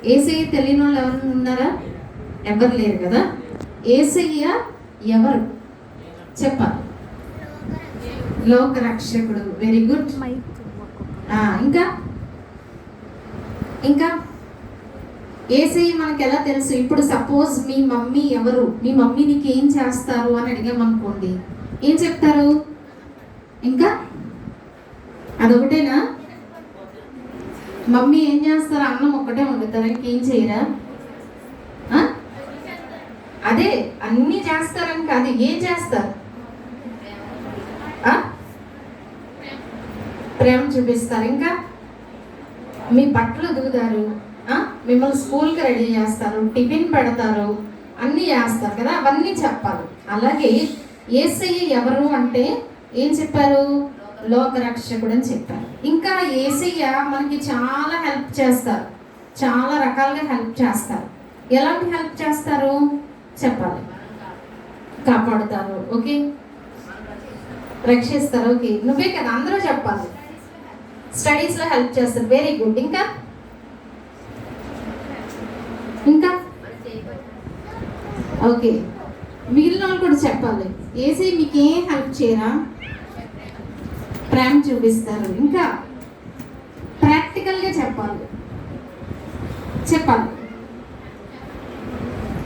యేసయ్య తెలియని వాళ్ళు ఎవరు ఉన్నారా? ఎవరు లేరు కదా. యేసయ్య ఎవరు చెప్పాలి? లోక రక్షకుడు. Very good. ఇంకా ఇంకా యేసయ్య మనకి ఎలా తెలుసు? ఇప్పుడు సపోజ్ మీ మమ్మీ ఎవరు, మీ మమ్మీ నీకు ఏం చేస్తారు అని అడిగామనుకోండి, ఏం చెప్తారు? ఇంకా అదొకటేనా? మమ్మీ ఏం చేస్తారు? అన్నం ఒక్కటే వండుతారా? ఇంకేం చేయరా? అదే అన్నీ చేస్తారని కాదు, ఏం చేస్తారు? ప్రేమ చూపిస్తారు. ఇంకా మీ బట్టలు ఉతుకుతారు, మిమ్మల్ని స్కూల్కి రెడీ చేస్తారు, టిఫిన్ పెడతారు, అన్నీ చేస్తారు కదా. అవన్నీ చెప్పాలి. అలాగే యేసయ్య ఎవరు అంటే ఏం చెప్పారు? లోక రక్షకుడు అని చెప్పారు. ఇంకా యేసయ్య మనకి చాలా హెల్ప్ చేస్తారు, చాలా రకాలుగా హెల్ప్ చేస్తారు. ఎలాంటి హెల్ప్ చేస్తారు చెప్పాలి? కాపాడుతారు, ఓకే. రక్షిస్తారు, ఓకే. నువ్వే కదా, అందరూ చెప్పాలి. స్టడీస్లో హెల్ప్ చేస్తారు, వెరీ గుడ్. ఇంకా ఇంకా ఓకే. మిగిలిన వాళ్ళు కూడా చెప్పాలి. యేసయ్య మీకేం హెల్ప్ చేయరా? ప్రేమ చూపిస్తారు. ఇంకా ప్రాక్టికల్గా చెప్పాలి.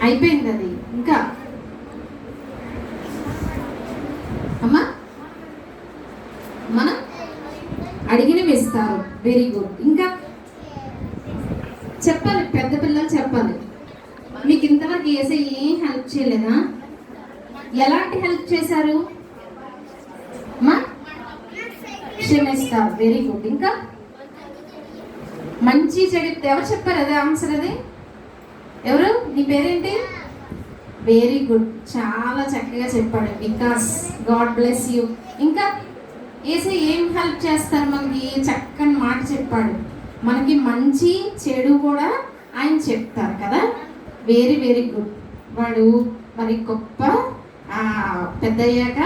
అయిపోయింది అది. ఇంకా అమ్మా మనం అడిగినవి ఇస్తారు, వెరీ గుడ్. ఇంకా చెప్పాలి, పెద్ద పిల్లలు చెప్పాలి. మీకు ఇంతవరకు యేసయ్య ఏం హెల్ప్ చేయలేదా? ఎలాంటి హెల్ప్ చేశారు? క్షమిస్తారు, వెరీ గుడ్. ఇంకా మంచి చెడు ఎవరు చెప్పారు? అదే ఆన్సర్. అది ఎవరు? నీ పేరేంటి? వెరీ గుడ్, చాలా చక్కగా చెప్పాడు. Because God bless you. ఇంకా యేసయ్య ఏం హెల్ప్ చేస్తారు మనకి? చక్కని మాట చెప్పాడు. మనకి మంచి చెడు కూడా ఆయన చెప్తారు కదా. Very very good. వాడు మరి గొప్ప పెద్దయ్యాక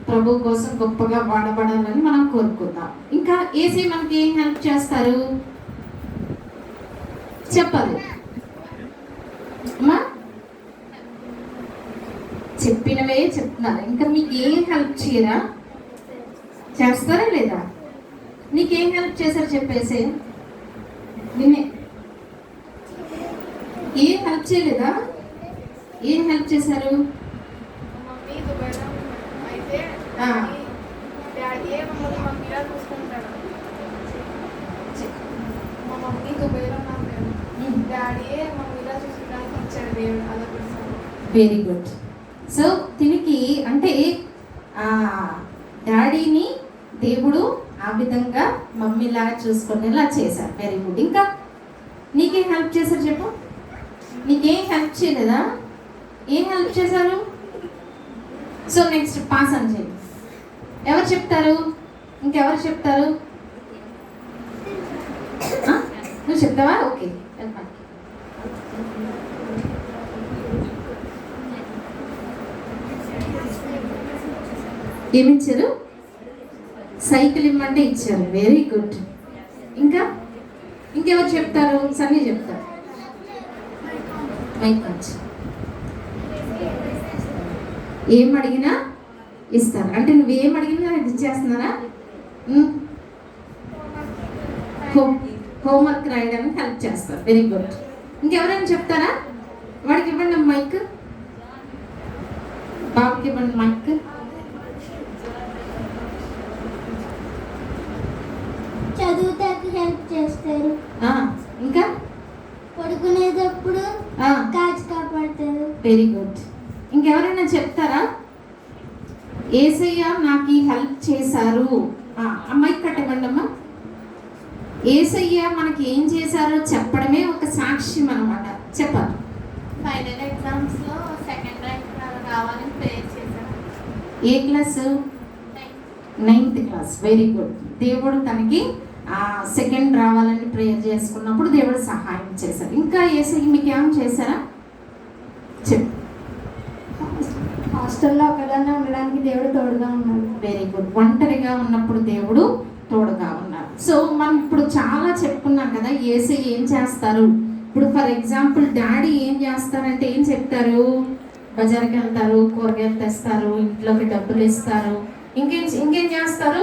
ప్రభు కోసం గొప్పగా వాడబడాలని మనం కోరుకుందాం. ఇంకా యేసయ్య మనకి ఏం హెల్ప్ చేస్తారు చెప్పాలి అమ్మా? చెప్పినవే చెప్తున్నారు. ఇంకా మీకు ఏం హెల్ప్ చేయరా? చేస్తారా లేదా? నీకేం హెల్ప్ చేశారు చెప్పేసి? నిన్నే ఏం హెల్ప్ చేయలేదా? ఏం హెల్ప్ చేశారు? Very good. సో దీనికి అంటే డాడీని దేవుడు ఆ విధంగా మమ్మీలాగా చూసుకునేలా చేశారు. Very good. ఇంకా నీకేం హెల్ప్ చేశారు చెప్పు? నీకేం హెల్ప్ చేయలేదా? ఏం హెల్ప్ చేశారు? సో నెక్స్ట్ పాస్ అని చెప్పి ఎవరు చెప్తారు? ఇంకెవరు చెప్తారు? నువ్వు చెప్తావా? ఓకే. ఏమిచ్చారు? సైకిల్ ఇమ్మంటే ఇచ్చారు, వెరీ గుడ్. ఇంకా ఇంకెవరు చెప్తారు? సన్నీ చెప్తారు. ఏం అడిగినా ఇస్తారు అంటే నువ్వేం అడిగినా ఇది ఇచ్చేస్తున్నారా? హోంవర్క్ రాయడానికి హెల్ప్ చేస్తారు, వెరీ గుడ్. ఇంకెవరైనా చెప్తారా? వాడికి ఇవ్వండి మైక్, బాబుకి ఇవ్వండి మైక్. చదువుతాకి హెల్ప్ చేస్తారు. ఇంకా పడుకునేటప్పుడు కాచి కాపాడతారు, వెరీ గుడ్. ఇంకెవరైనా చెప్తారా? యేసయ్య నాకు ఈ హెల్ప్ చేశారు. అమ్మాయికి కట్టమండి అమ్మా. యేసయ్య మనకి ఏం చేశారో చెప్పడమే ఒక సాక్ష్యం అన్నమాట. చెప్పాలి. ఫైనల్ ఎగ్జామ్స్ లో సెకండ్ ర్యాంక్ రావాలని ప్రేయర్ చేశారు. ఏ class? 9th class, very good. దేవుడు తనకి సెకండ్ రావాలని ప్రేయర్ చేసుకున్నప్పుడు దేవుడు సహాయం చేశారు. ఇంకా యేసయ్య మీకు ఏం చేశారా? చెప్పు. హాస్టల్లో ఒకదాన్ని ఉండడానికి దేవుడు తోడుగా ఉన్నాడు, వెరీ గుడ్. ఒంటరిగా ఉన్నప్పుడు దేవుడు తోడుగా ఉన్నారు. సో మనం ఇప్పుడు చాలా చెప్పుకున్నాం కదా ఏసై ఏం చేస్తారు. ఇప్పుడు ఫర్ ఎగ్జాంపుల్ డాడీ ఏం చేస్తారంటే ఏం చెప్తారు, బజార్కి వెళ్తారు, కూరగాయలు తెస్తారు, ఇంట్లోకి డబ్బులు ఇస్తారు, ఇంకేం చేస్తారు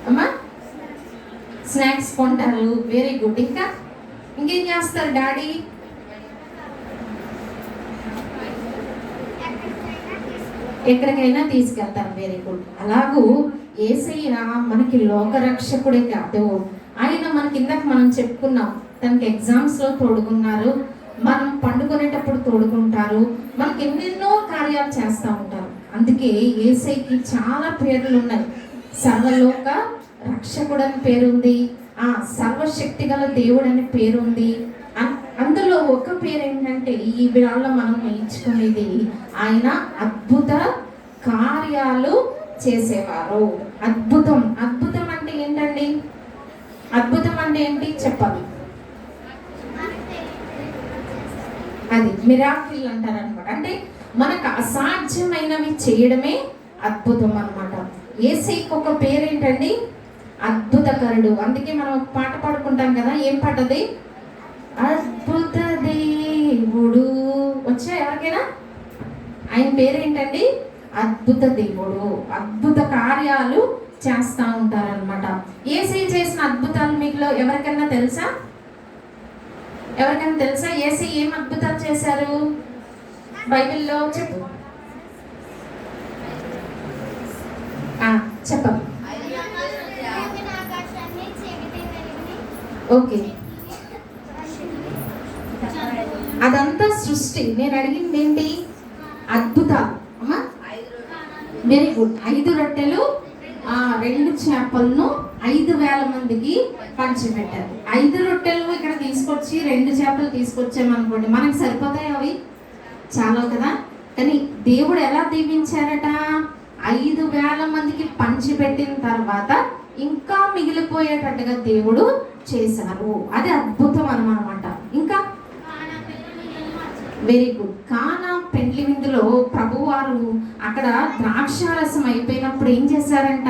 అమ్మా, స్నాక్స్ కొంటారు, వెరీ గుడ్. ఇంకా ఇంకేం చేస్తారు డాడీ, ఎక్కడికైనా తీసుకెళ్తారు, వెరీ గుడ్. అలాగూ యేసయ్య మనకి లోకరక్షకుడే కాదు, ఆయన మనకి ఇందాక మనం చెప్పుకున్నాం తనకి ఎగ్జామ్స్లో తోడుకున్నారు, మనం పండుకునేటప్పుడు తోడుకుంటారు, మనకి ఎన్నెన్నో కార్యాలు చేస్తూ ఉంటారు. అందుకే యేసయ్యకి చాలా పేర్లు ఉన్నాయి. సర్వలోక రక్షకుడు అని పేరుంది, సర్వశక్తి గల దేవుడు అని పేరుంది. అందులో ఒక పేరు ఏంటంటే ఈ వేళ మనం నేర్చుకునేది, ఆయన అద్భుత కార్యాలు చేసేవారు. అద్భుతం అద్భుతం అంటే ఏంటండి, అద్భుతం అంటే ఏంటి చెప్పాలి, అది మిరాకిల్ అంటారు అనమాట. అంటే మనకు అసాధ్యమైనవి చేయడమే అద్భుతం అన్నమాట. యేసయ్యకి ఒక పేరు ఏంటండి, అద్భుతకరుడు. అందుకే మనం ఒక పాట పాడుకుంటాం కదా, ఏం పాట అది, అద్భుత దేవుడు. వచ్చా ఎవరికైనా? ఆయన పేరేంటండి, అద్భుత దేవుడు. అద్భుత కార్యాలు చేస్తూ ఉంటారనమాట. యేసయ్య చేసిన అద్భుతాలు మీలో ఎవరికైనా తెలుసా? ఎవరికైనా తెలుసా యేసయ్య ఏం అద్భుతాలు చేశారు బైబిల్లో? చెప్పు, చెప్పండి. ఓకే, అదంతా సృష్టి. నేను అడిగింది ఏంటి, అద్భుతాలు. అమ్మా వెరీ గుడ్. 5 రొట్టెలు 2 చేపలను 5,000 మందికి పంచిపెట్టారు. 5 రొట్టెలు ఇక్కడ తీసుకొచ్చి 2 చేపలు తీసుకొచ్చామనుకోండి, మనకి సరిపోతాయి అవి, చాలా కదా. కానీ దేవుడు ఎలా దీవించారట, 5,000 మందికి పంచిపెట్టిన తర్వాత ఇంకా మిగిలిపోయేటట్టుగా దేవుడు చేశారు. అది అద్భుతం అన్నమాట. ఇంకా వెరీ గుడ్. కానా పెండ్లి విందులో ప్రభువారు అక్కడ ద్రాక్షారసం అయిపోయినప్పుడు ఏం చేశారంట,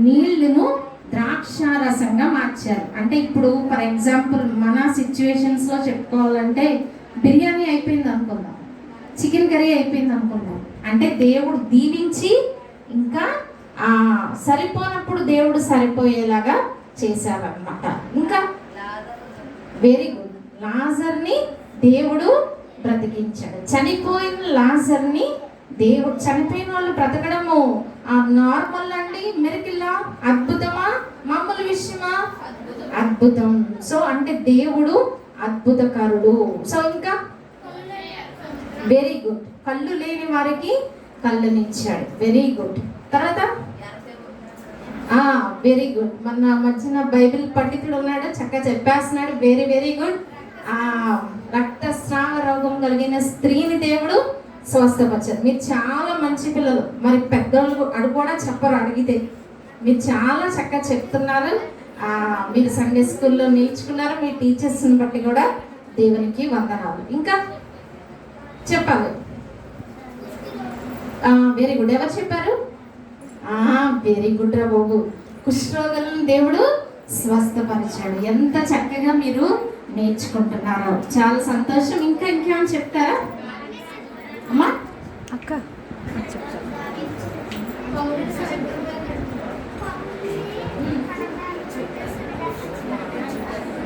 నీళ్లను ద్రాక్షారసంగా మార్చారు. అంటే ఇప్పుడు ఫర్ ఎగ్జాంపుల్ మన సిచ్యువేషన్స్ లో చెప్పుకోవాలంటే బిర్యానీ అయిపోయింది అనుకుందాం, చికెన్ కర్రీ అయిపోయింది అనుకుందాం, అంటే దేవుడు దీవించి ఇంకా సరిపోనప్పుడు దేవుడు సరిపోయేలాగా చేశారన్నమాట. ఇంకా వెరీ గుడ్. లాజర్ని దేవుడు బ్రతికించాడు. చనిపోయిన లాజర్ని దేవుడు, చనిపోయిన వాళ్ళు బ్రతకడము నార్మల్ అండి, మిరకిల్లా, అద్భుతమా, మామూలు విషయమా? అద్భుతం. సో అంటే దేవుడు అద్భుతకారుడు. సో ఇంకా వెరీ గుడ్. కళ్ళు లేని వారికి కళ్ళనిచ్చాడు, వెరీ గుడ్. తర్వాత వెరీ గుడ్. మన మధ్యన బైబిల్ పండితుడు ఉన్నాడు, చక్కగా చెప్పేస్తున్నాడు, వెరీ వెరీ గుడ్. రక్తస్రావ రోగం కలిగిన స్త్రీని దేవుడు స్వస్థపరిచారు. మీరు చాలా మంచి పిల్లలు, మరి పెద్దోళ్ళు అడు కూడా చెప్పరు, అడిగితే మీరు చాలా చక్కగా చెప్తున్నారు. మీరు సండే స్కూల్లో నేర్చుకున్నారు, మీ టీచర్స్ని బట్టి కూడా దేవునికి వందనాలు. ఇంకా చెప్పాలి. Very good. ఎవరు చెప్పారు? వెరీ గుడ్ రా బాబు. కుష్ఠరోగులను దేవుడు స్వస్థపరిచాడు. ఎంత చక్కగా మీరు నేర్చుకుంటున్నారు, చాలా సంతోషం. ఇంకా ఇంకేమైనా చెప్తారా అమ్మా? అక్క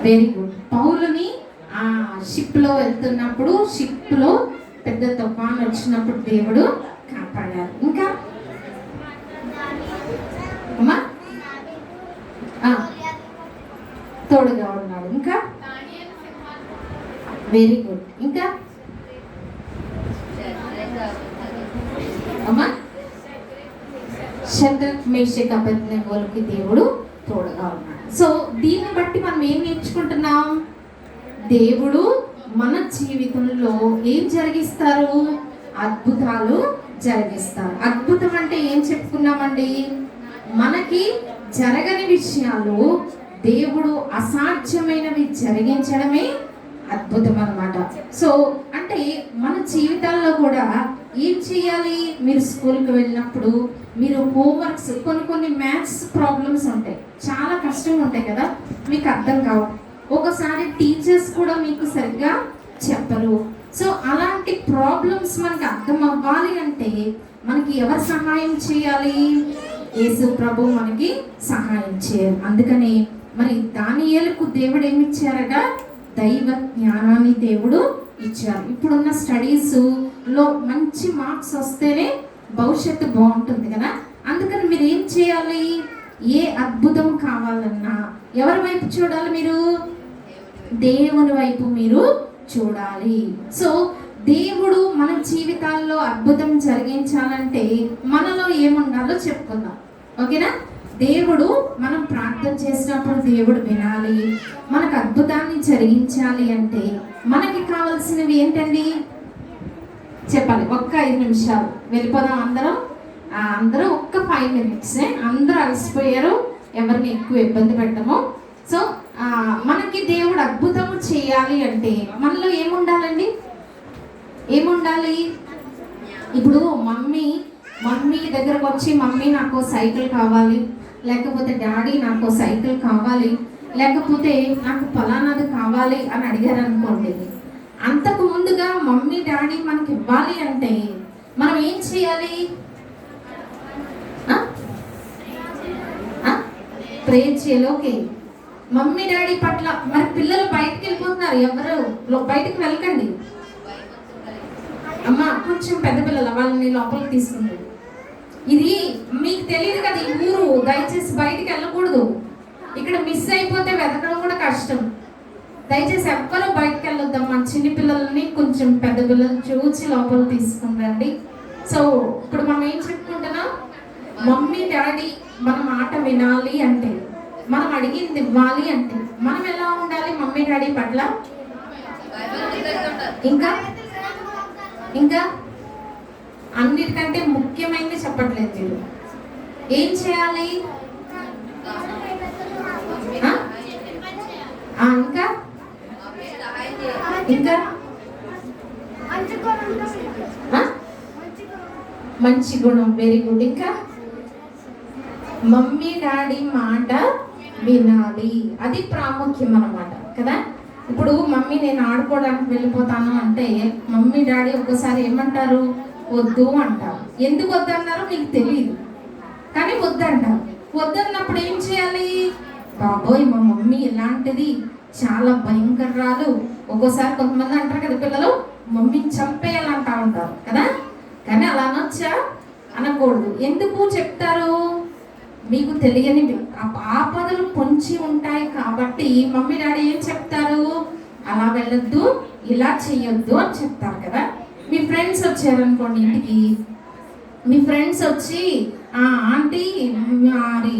వెరీ గుడ్. పౌలుని షిప్లో వెళ్తున్నప్పుడు, షిప్లో పెద్ద తుఫాను వచ్చినప్పుడు దేవుడు కాపాడారు. ఇంకా అమ్మా తోడుగా ఉన్నాడు. ఇంకా వెరీ గుడ్. ఇంకా అమ్మా షద్రక్ మేషక్ అబేద్నెగోలకి దేవుడు తోడుగా ఉన్నాడు. సో దీన్ని బట్టి మనం ఏం నేర్చుకుంటున్నాం, దేవుడు మన జీవితంలో ఏం జరిగిస్తారు, అద్భుతాలు జరిగిస్తారు. అద్భుతం అంటే ఏం చెప్పుకున్నామండి, మనకి జరగని విషయాలు దేవుడు అసాధ్యమైనవి జరిగించడమే అద్భుతం అన్నమాట. సో అంటే మన జీవితాల్లో కూడా ఏం చేయాలి? మీరు స్కూల్కి వెళ్ళినప్పుడు మీరు హోంవర్క్స్ కొన్ని మ్యాథ్స్ ప్రాబ్లమ్స్ ఉంటాయి, చాలా కష్టంగా ఉంటాయి కదా, మీకు అర్థం కావు. ఒకసారి టీచర్స్ కూడా మీకు సరిగ్గా చెప్పరు. సో అలాంటి ప్రాబ్లమ్స్ మనకి అర్థం అవ్వాలి అంటే మనకి ఎవరు సహాయం చేయాలి? యేసు ప్రభు మనకి సహాయం చేయాలి. అందుకని మరి దానియేలుకు దేవుడు ఏమి ఇచ్చారట? దైవ జ్ఞానాన్ని దేవుడు ఇచ్చారు. ఇప్పుడున్న స్టడీస్లో మంచి మార్క్స్ వస్తేనే భవిష్యత్తు బాగుంటుంది కదా. అందుకని మీరు ఏం చేయాలి? ఏ అద్భుతం కావాలన్నా ఎవరి వైపు చూడాలి? మీరు దేవుని వైపు మీరు చూడాలి. సో దేవుడు మన జీవితాల్లో అద్భుతం జరిగించాలంటే మనలో ఏముండాలో చెప్పుకుందాం, ఓకేనా? దేవుడు మనం ప్రార్థన చేసినప్పుడు దేవుడు వినాలి, మనకు అద్భుతాన్ని జరిగించాలి అంటే మనకి కావాల్సినవి ఏంటండి? చెప్పాలి. ఒక్క 5 నిమిషాలు వెళ్ళిపోదాం అందరం. అందరూ ఒక్క 5 minutes. అందరూ అలసిపోయారు, ఎవరిని ఎక్కువ ఇబ్బంది పెట్టము. సో మనకి దేవుడు అద్భుతము చేయాలి అంటే మనలో ఏముండాలండి? ఏముండాలి? ఇప్పుడు మమ్మీ దగ్గరకు వచ్చి మమ్మీ నాకు సైకిల్ కావాలి, లేకపోతే డాడీ నాకు సైకిల్ కావాలి, లేకపోతే నాకు ఫలానాది కావాలి అని అడిగారు అనుకోండి. అంతకు ముందుగా మమ్మీ డాడీ మనకి ఇవ్వాలి అంటే మనం ఏం చేయాలి? ప్రే చేయాలి. ఓకే, మమ్మీ డాడీ పట్ల. మరి పిల్లలు బయటకు వెళ్ళిపోతున్నారు, ఎవరు బయటకు వెళ్ళకండి అమ్మ. కొంచెం పెద్ద పిల్లలు, వాళ్ళని లోపలికి తీసుకుంటారు. ఇది మీకు తెలియదు కదా, ఈ ఊరు. దయచేసి బయటికి వెళ్ళకూడదు. ఇక్కడ మిస్ అయిపోతే వెతకడం కూడా కష్టం. దయచేసి ఎవ్వరూ బయటకు వెళ్ళొద్దమ్మా. చిన్న పిల్లల్ని కొంచెం పెద్ద పిల్లలు చూసి లోపల తీసుకుంటారండి. సో ఇప్పుడు మనం ఏం చెప్పుకుంటున్నాం? మమ్మీ డాడీ మన మాట వినాలి అంటే, మనం అడిగింది ఇవ్వాలి అంటే మనం ఎలా ఉండాలి మమ్మీ డాడీ పట్ల? ఇంకా అన్నిటికంటే ముఖ్యమైనది చెప్పట్లేదు మీరు. ఏం చేయాలి? ఇంకా మంచి గుణం. Very good. ఇంకా మమ్మీ డాడీ మాట వినాలి, అది ప్రాముఖ్యం అన్నమాట కదా. ఇప్పుడు మమ్మీ నేను ఆడుకోవడానికి వెళ్ళిపోతాను అంటే మమ్మీ డాడీ ఒక్కసారి ఏమంటారు? వద్దు అంటారు. ఎందుకు వద్దన్నారో మీకు తెలియదు, కానీ వద్దంటారు. వద్దన్నప్పుడు ఏం చేయాలి? బాబోయ్ మా మమ్మీ ఇలాంటిది, చాలా భయంకరాలు. ఒక్కోసారి కొంతమంది అంటారు కదా పిల్లలు, మమ్మీని చంపేయాలంటా ఉంటారు కదా. కానీ అలా అనొచ్చా? అనకూడదు. ఎందుకు చెప్తారు? మీకు తెలియనివి ఆపదలు పొంచి ఉంటాయి కాబట్టి మమ్మీ డాడీ ఏం చెప్తారు? అలా వెళ్ళొద్దు, ఇలా చెయ్యొద్దు అని చెప్తారు కదా. మీ ఫ్రెండ్స్ వచ్చారనుకోండి ఇంటికి, మీ ఫ్రెండ్స్ వచ్చి ఆంటీ మరి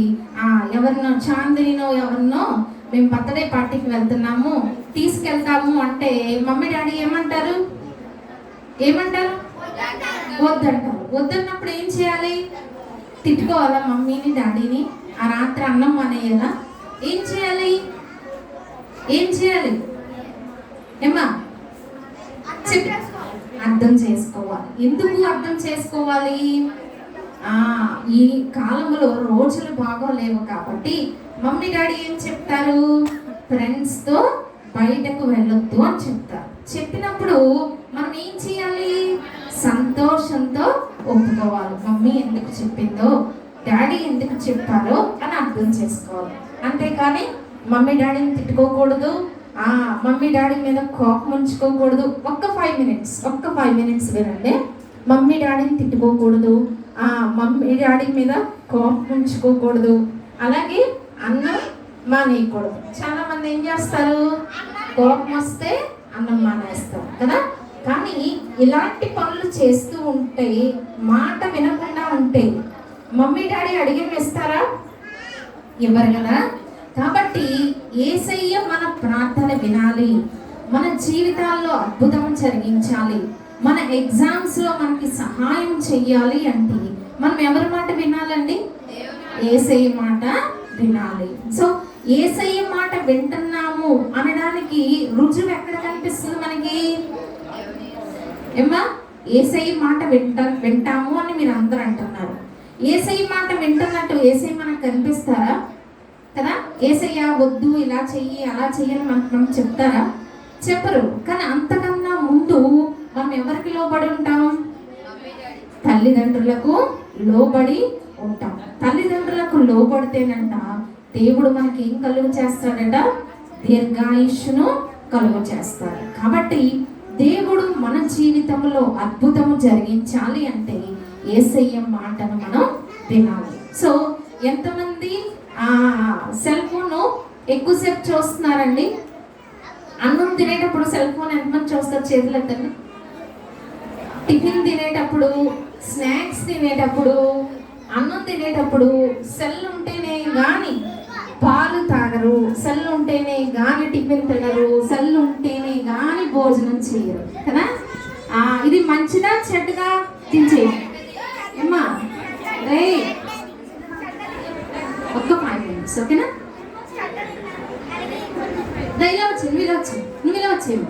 ఎవరినో చాందినో ఎవరినో మేము బర్త్డే పార్టీకి వెళ్తున్నాము, తీసుకెళ్తాము అంటే మమ్మీ డాడీ ఏమంటారు? వద్దంటారు. వద్దన్నప్పుడు ఏం చేయాలి? తిట్టుకోవాలా మమ్మీని డాడీని? ఆ రాత్రి అన్నం మానేయాలా? ఏం చేయాలి? ఏమ్మా అర్థం చేసుకోవాలి. ఎందుకు అర్థం చేసుకోవాలి? ఈ కాలంలో రోజులు బాగోలేవు కాబట్టి మమ్మీ డాడీ ఏం చెప్తారు? ఫ్రెండ్స్తో బయటకు వెళ్ళొద్దు అని చెప్తారు. చెప్పినప్పుడు మనం ఏం చేయాలి? సంతోషంతో ఒప్పుకోవాలి. మమ్మీ ఎందుకు చెప్పిందో, డాడీ ఎందుకు చెప్పారో అని అర్థం చేసుకోవాలి. అంతేకాని మమ్మీ డాడీని తిట్టుకోకూడదు, మమ్మీ డాడీ మీద కోపం ఉంచుకోకూడదు. ఒక్క 5 minutes వినండి. మమ్మీ డాడీని తిట్టుకోకూడదు, మమ్మీ డాడీ మీద కోపం ఉంచుకోకూడదు, అలాగే అన్నం మానేయకూడదు. చాలా మంది ఏం చేస్తారు? కోపం వస్తే అన్నం మానేస్తారు కదా. కానీ ఇలాంటి పనులు చేస్తూ ఉంటే, మాట వినకుండా ఉంటే మమ్మీ డాడీ అడిగిన ఇస్తారా? ఇవ్వరు కదా. కాబట్టి యేసయ్య మన ప్రార్థన వినాలి, మన జీవితాల్లో అద్భుతం జరిగించాలి, మన ఎగ్జామ్స్లో మనకి సహాయం చెయ్యాలి అంటే మనం ఎవరి మాట వినాలండి? యేసయ్య మాట వినాలి. సో యేసయ్య మాట వింటున్నాము అనడానికి రుజువు ఎక్కడ కనిపిస్తుంది మనకి? ఏమ్మా యేసయ్య మాట వింటాము అని మీరు అందరూ అంటున్నారు. యేసయ్య మాట వింటున్నట్టు యేసయ్య మనకు కనిపిస్తారా? కదా, యేసయ్య వద్దు ఇలా చెయ్యి అలా చెయ్యని మనం చెప్తారా? చెప్పరు. కానీ అంతకన్నా ముందు మనం ఎవరికి లోబడి ఉంటాం? తల్లిదండ్రులకు లోబడి ఉంటాం. తల్లిదండ్రులకు లోబడితేనంట దేవుడు మనకి ఏం కలుగు చేస్తాడట? దీర్ఘాయుష్ను కలుగు చేస్తాడు. కాబట్టి దేవుడు మన జీవితంలో అద్భుతము జరిగించాలి అంటే యేసయ్య మాటను మనం వినాలి. సో ఎంతమంది సెల్ ఫోన్ ఎక్కువసేపు చూస్తున్నారండి? అన్నం తినేటప్పుడు సెల్ ఫోన్ ఎంతమంది చూస్తారు? చేతులు ఎత్తండి. టిఫిన్ తినేటప్పుడు, స్నాక్స్ తినేటప్పుడు, అన్నం తినేటప్పుడు సెల్ ఉంటేనే కానీ పాలు తాగరు, సెల్ ఉంటేనే కానీ టిఫిన్ తినరు, సెల్ ఉంటేనే కానీ భోజనం చేయరు కదా. ఇది మంచిదా చెడ్డగా? తించే ఏమ్మా రే ఒక్క 5 minutes ఓకేనా? ఇలా వచ్చి నువ్వు ఇలా వచ్చేయము.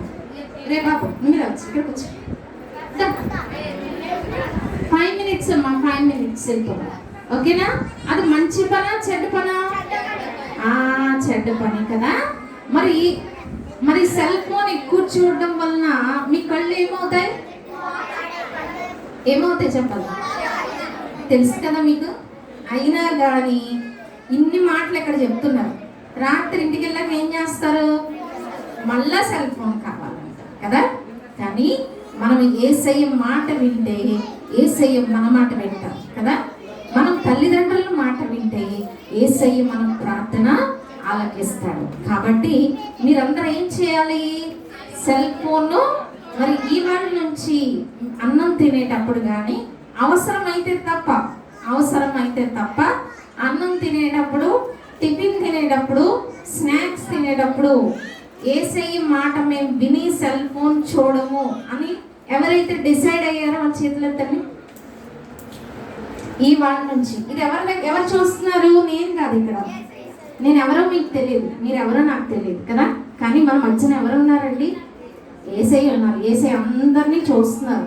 రే బాబు నువ్వు ఇలా వచ్చి ఇక్కడికి వచ్చి 5 minutes అమ్మా, 5 minutes వెళ్ళిపోవాలి ఓకేనా? అది మంచి పనా చెడ్డ పనా? చెడ్డ పని కదా. మరి సెల్ ఫోన్ ఎక్కువ చూడడం వలన మీ కళ్ళు ఏమవుతాయి? చెప్పాలి, తెలుసు కదా మీకు. అయినా కానీ ఇన్ని మాటలు ఎక్కడ చెప్తున్నారు. రాత్రి ఇంటికి వెళ్ళాక ఏం చేస్తారు? మళ్ళా సెల్ ఫోన్ కావాలంటారు కదా. కానీ మనం యేసయ్య మాట వింటే యేసయ్య మన మాట వింటాం కదా. మనం తల్లిదండ్రుల మాట వింటే యేసయ్య మన ప్రార్థన ఆలకిస్తాడు. కాబట్టి మీరందరూ ఏం చేయాలి? సెల్ ఫోన్ మరి ఇవాళ నుంచి అన్నం తినేటప్పుడు కానీ అవసరమైతే తప్ప అన్నం తినేటప్పుడు, టిఫిన్ తినేటప్పుడు, స్నాక్స్ తినేటప్పుడు యేసయ్య మాట మేము విని సెల్ ఫోన్ చూడము అని ఎవరైతే డిసైడ్ అయ్యారో వాళ్ళ చేతులు ఎత్తండి. ఈ వాళ్ళ నుంచి ఇది ఎవరు చూస్తున్నారు? నేను కాదు. ఇక్కడ నేను ఎవరో మీకు తెలియదు, మీరు ఎవరో నాకు తెలియదు కదా. కానీ మన మధ్యన ఎవరు ఉన్నారండి? యేసయ్య ఉన్నారు. యేసయ్య అందరినీ చూస్తున్నారు.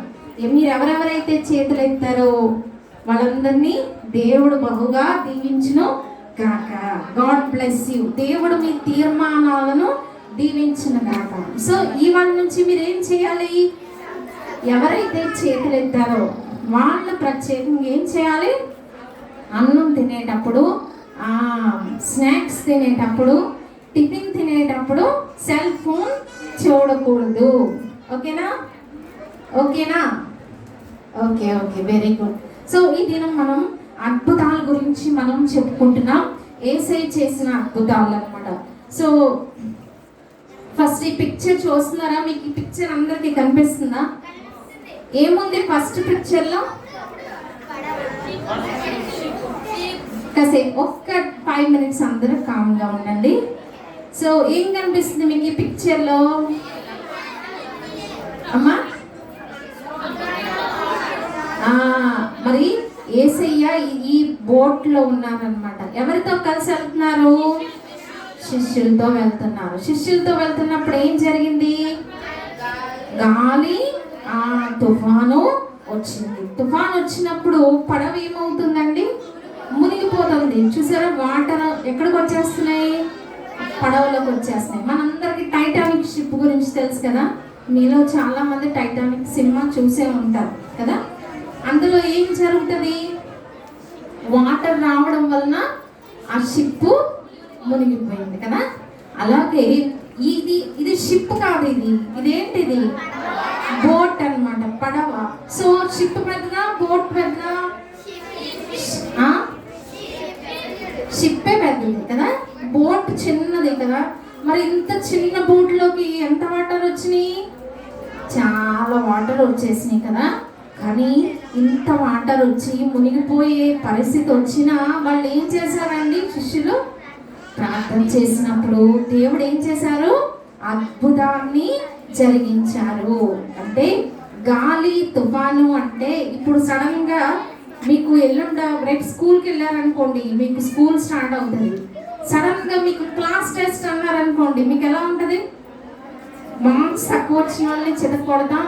మీరు ఎవరెవరైతే చేతులు ఎత్తారో వాళ్ళందరినీ దేవుడు బహుగా దీవించును గాక. God bless you. దేవుడు మీ తీర్మానాలను దీవించును గాక. సో ఈ వాళ్ళ నుంచి మీరు ఏం చేయాలి? ఎవరైతే చేతులు ఎత్తారో వాళ్ళు ప్రత్యేకంగా ఏం చేయాలి? అన్నం తినేటప్పుడు, స్నాక్స్ తినేటప్పుడు, టిఫిన్ తినేటప్పుడు సెల్ ఫోన్ చూడకూడదు. ఓకేనా? Okay, very good. సో ఈ దినం మనం అద్భుతాల గురించి మనం చెప్పుకుంటున్నాం. యేసయ్య చేసిన అద్భుతాలు అన్నమాట. సో ఫస్ట్ ఈ పిక్చర్ చూస్తున్నారా? మీకు ఈ పిక్చర్ అందరికి కనిపిస్తుందా? ఏముంది ఫస్ట్ పిక్చర్లో? కాసేపు ఒక్క 5 minutes అందరూ కామ్గా ఉండండి. సో ఏం కనిపిస్తుంది మీకు ఈ పిక్చర్లో అమ్మా? మరి యేసయ్య ఈ బోట్లో ఉన్నారనమాట. ఎవరితో కలిసి వెళ్తున్నారు? శిష్యులతో వెళ్తున్నారు. శిష్యులతో వెళ్తున్నప్పుడు ఏం జరిగింది? గాలి, తుఫాను వచ్చింది. తుఫాను వచ్చినప్పుడు పడవ ఏమవుతుందండి? మునిగిపోతుంది. చూసారా? వాటర్ ఎక్కడికి వచ్చేస్తున్నాయి? పడవలోకి వచ్చేస్తున్నాయి. మనందరికి టైటానిక్ షిప్ గురించి తెలుసు కదా. మీలో చాలా మంది టైటానిక్ సినిమా చూసే ఉంటారు కదా. అందులో ఏం జరుగుతుంది? వాటర్ రావడం వలన ఆ షిప్ మునిగిపోయింది కదా. అలాగే ఇది షిప్ కాదు, ఇదేంటిది? బోట్ అన్నమాట, పడవ. సో షిప్ పెద్దదా బోట్ పెద్దదా? షిప్పే పెద్దది కదా, బోట్ చిన్నది కదా. మరి ఇంత చిన్న బోట్లోకి ఎంత వాటర్ వచ్చినాయి? చాలా వాటర్ వచ్చేసినాయి కదా. కానీ ఇంత వాటర్ వచ్చి మునిగిపోయే పరిస్థితి వచ్చినా వాళ్ళు ఏం చేశారండి? శిష్యులు ప్రార్థన చేసినప్పుడు దేవుడు ఏం చేశారు? అద్భుతాన్ని జరిగించారు. అంటే గాలి, తుఫాను అంటే ఇప్పుడు సడన్ గా మీకు రేపు స్కూల్కి వెళ్ళారనుకోండి, మీకు స్కూల్ స్టార్ట్ అవుతుంది. సడన్ గా మీకు క్లాస్ టెస్ట్ అన్నారనుకోండి, మీకు ఎలా ఉంటుంది? మాకు మార్క్స్ తక్కువ వచ్చిన వాళ్ళని చితకొడదాం,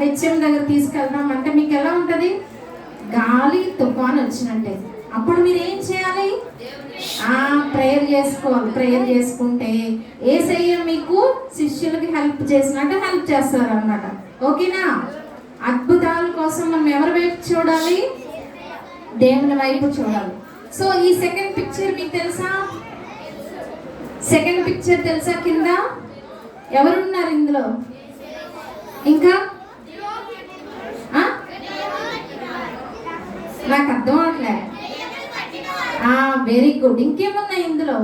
హెచ్ఎం దగ్గర తీసుకెళ్దాం అంటే మీకు ఎలా ఉంటుంది? గాలి తుఫాన్ వచ్చినట్టే. అప్పుడు మీరు ఏం చేయాలి? ప్రేయర్ చేసుకోవాలి. ప్రేయర్ చేసుకుంటే యేసయ్య మీకు శిష్యులకి హెల్ప్ చేసినట్టు హెల్ప్ చేస్తారు అన్నమాట. ఓకేనా? అద్భుతాల కోసం మనం ఎవరి వైపు చూడాలి? దేవుని వైపు చూడాలి. సో ఈ సెకండ్ పిక్చర్ మీకు తెలుసా? సెకండ్ పిక్చర్ తెలుసా? కింద ఎవరున్నారు ఇందులో? ఇంకా నాకు అర్థం అవట్లే. Very good. ఇంకేమున్నాయి ఇందులో?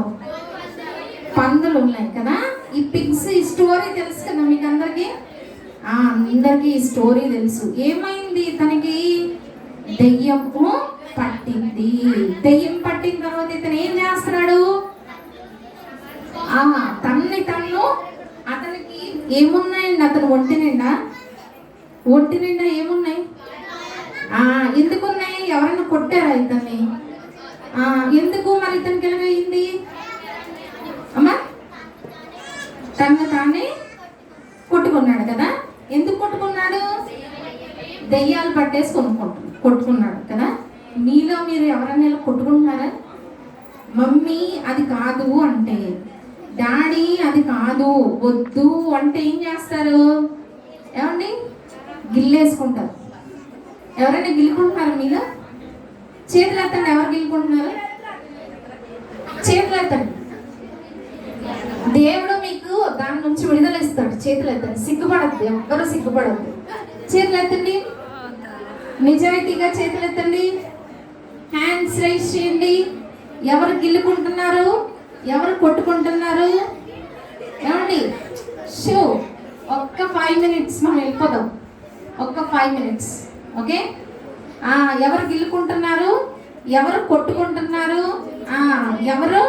పందులు ఉన్నాయి కదా. ఈ పిగ్స్, ఈ స్టోరీ తెలుసు కదా మీకు అందరికి? అందరికి ఈ స్టోరీ తెలుసు. ఏమైంది? తనకి దెయ్యము పట్టింది. దెయ్యం పట్టిన తర్వాత ఇతను ఏం చేస్తున్నాడు? తన్ను అతనికి ఏమున్నాయండి? అతను ఒంటి నిండా ఏమున్నాయి? ఎందుకున్నాయి? ఎవరైనా కొట్టారా ఇతన్ని? ఎందుకు మరి ఇతనికి ఎలాగైంది అమ్మా? తను తానే కొట్టుకున్నాడు కదా. ఎందుకు కొట్టుకున్నాడు? దెయ్యాలు పట్టేసి కొట్టుకున్నాడు కదా. మీలో మీరు ఎవరైనా ఇలా కొట్టుకుంటున్నారా? మమ్మీ అది కాదు అంటే, డాడీ అది కాదు వద్దు అంటే ఏం చేస్తారు? ఏమండి? గిల్లేసుకుంటారు. ఎవరైనా గిల్లుకుంటున్నారా మీలో? చేతులు ఎత్తండి. ఎవరు గిల్లుకుంటున్నారు? చేతులు ఎత్తండి. దేవుడు మీకు దాని నుంచి విడుదల ఇస్తాడు. చేతులు ఎత్తండి. సిగ్గుపడద్దు, ఎవరు సిగ్గుపడద్దు. చేతులు ఎత్తండి. నిజాయితీగా చేతులు ఎత్తండి. హ్యాండ్స్ రైజ్ చేయండి. ఎవరు గిల్లుకుంటున్నారు? ఎవరు కొట్టుకుంటున్నారు? ఏమండి? షో ఒక్క 5 minutes మనం వెళ్ళిపోదాం. ఒక్క 5 minutes. ఓకే? ఎవరు గిల్లుకుంటున్నారు? ఎవరు కొట్టుకుంటున్నారు? ఎవరు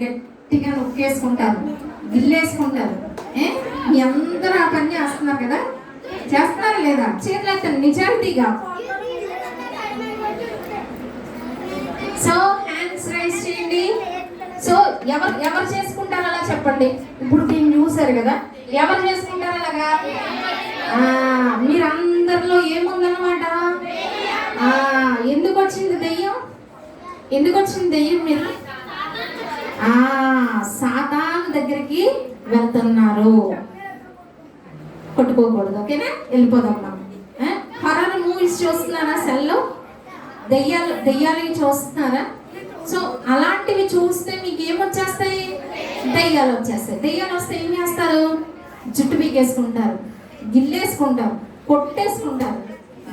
గట్టిగా నొక్కేసుకుంటారు, గిల్లేసుకుంటారు? మీ అందరూ ఆ పని చేస్తున్నారు కదా. చేస్తున్నారా లేదా? చేతులు ఎత్తండి నిజాయితీగా. సో హ్యాండ్స్ రైజ్ చేయండి. సో ఎవరు చేసుకుంటారు అలా చెప్పండి. ఇప్పుడు దీన్ని చూసారు కదా. ఎవరు చేసుకుంటారు అలాగా? మీరందరిలో ఏముందన్నమాట? ఎందుకు వచ్చింది దెయ్యం? ఎందుకు వచ్చింది దెయ్యం? మీరు సాతాను దగ్గరికి వెళ్తున్నారు. కొట్టుకోకూడదు. ఓకేనా? వెళ్ళిపోదాం మనం. హర్రర్ మూవీస్ చూస్తున్నారా? సెల్లో దెయ్యాలు చూస్తున్నారా? సో అలాంటివి చూస్తే మీకు ఏమొచ్చేస్తాయి? దెయ్యాలు వచ్చేస్తాయి. దెయ్యాలు వస్తే ఏం చేస్తారు? జుట్టు పీకేసుకుంటారు, గిల్లేసుకుంటారు, కొట్టేసుకుంటారు,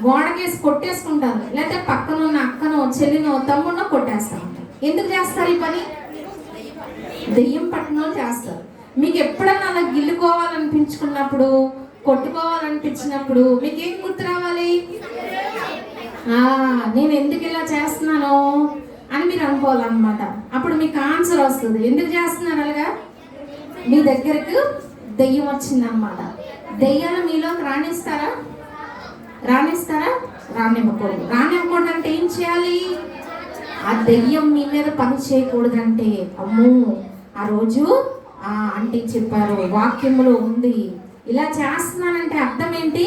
గోడకేసి కొట్టేసుకుంటారు, లేకపోతే పక్కన ఉన్న అక్కనో చెల్లినో తమ్ముడినో కొట్టేస్తారు. ఎందుకు చేస్తారు ఈ పని? దెయ్యం పట్టిన చేస్తారు. మీకు ఎప్పుడన్నా అలా గిల్లుకోవాలనిపించుకున్నప్పుడు, కొట్టుకోవాలనిపించినప్పుడు మీకేం గుర్తు రావాలి? నేను ఎందుకు ఇలా చేస్తున్నాను అని మీరు అనుకోవాలన్నమాట. అప్పుడు మీకు ఆన్సర్ వస్తుంది. ఎందుకు చేస్తున్నారు అలాగా? మీ దగ్గరకు దెయ్యం వచ్చిందన్నమాట. దెయ్యాలు మీలోకి రాణిస్తారా? రానివ్వకూడదు. రానివ్వకూడదు అంటే ఏం చేయాలి? ఆ దెయ్యం మీ మీద పని చేయకూడదంటే, అమ్మో ఆ రోజు అంటే చెప్పారు, వాక్యములో ఉంది, ఇలా చేస్తున్నానంటే అర్థం ఏంటి?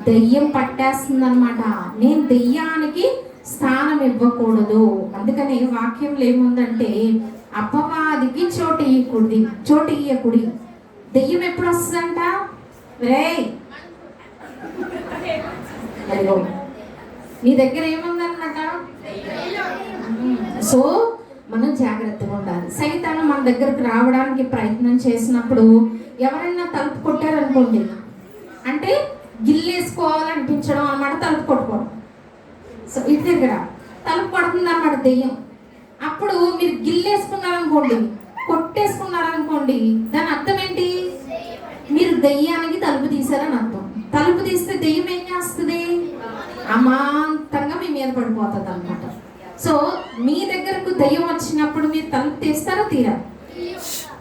దెయ్యం పట్టేస్తుంది అనమాట. నేను దెయ్యానికి స్థానం ఇవ్వకూడదు. అందుకని వాక్యంలో ఏముందంటే, అపవాదికి చోటు ఇయ్యకూడదు. దెయ్యం ఎప్పుడు వస్తుందంట? నీ దగ్గర ఏముందన్నమాట? సో మనం జాగ్రత్తగా ఉండాలి. సైతాను మన దగ్గరకు రావడానికి ప్రయత్నం చేసినప్పుడు ఎవరైనా తలుపు కొట్టారనుకోండి, అంటే గిల్లేసుకోవాలనిపించడం అన్నమాట. తలుపు కొట్టుకోవడం. సో ఇంటి దగ్గర తలుపు కొడుతుంది అన్నమాట దెయ్యం. అప్పుడు మీరు గిల్లేసుకున్నారనుకోండి, కొట్టేసుకున్నారనుకోండి, దాని అర్థం ఏంటి? మీరు దెయ్యానికి తలుపు తీసారని అర్థం. తలుపు తీస్తే దెయ్యం ఏం చేస్తుంది? అమాంతంగా మీ మీద పడిపోతుంది అన్నమాట. సో మీ దగ్గరకు దెయ్యం వచ్చినప్పుడు మీరు తలుపు తీస్తారా?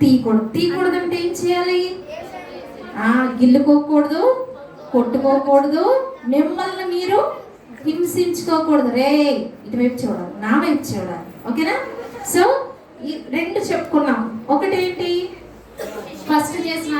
తీయకూడదు అంటే ఏం చేయాలి? గిల్లుకోకూడదు, కొట్టుకోకూడదు, మిమ్మల్ని మీరు హింసించుకోకూడదు. ఇటువైపు చూడాలి, నా వైపు చూడాలి. ఓకేనా? సో ఈ 2 చెప్పుకున్నాం. ఒకటేంటి? ఫస్ట్ చేసిన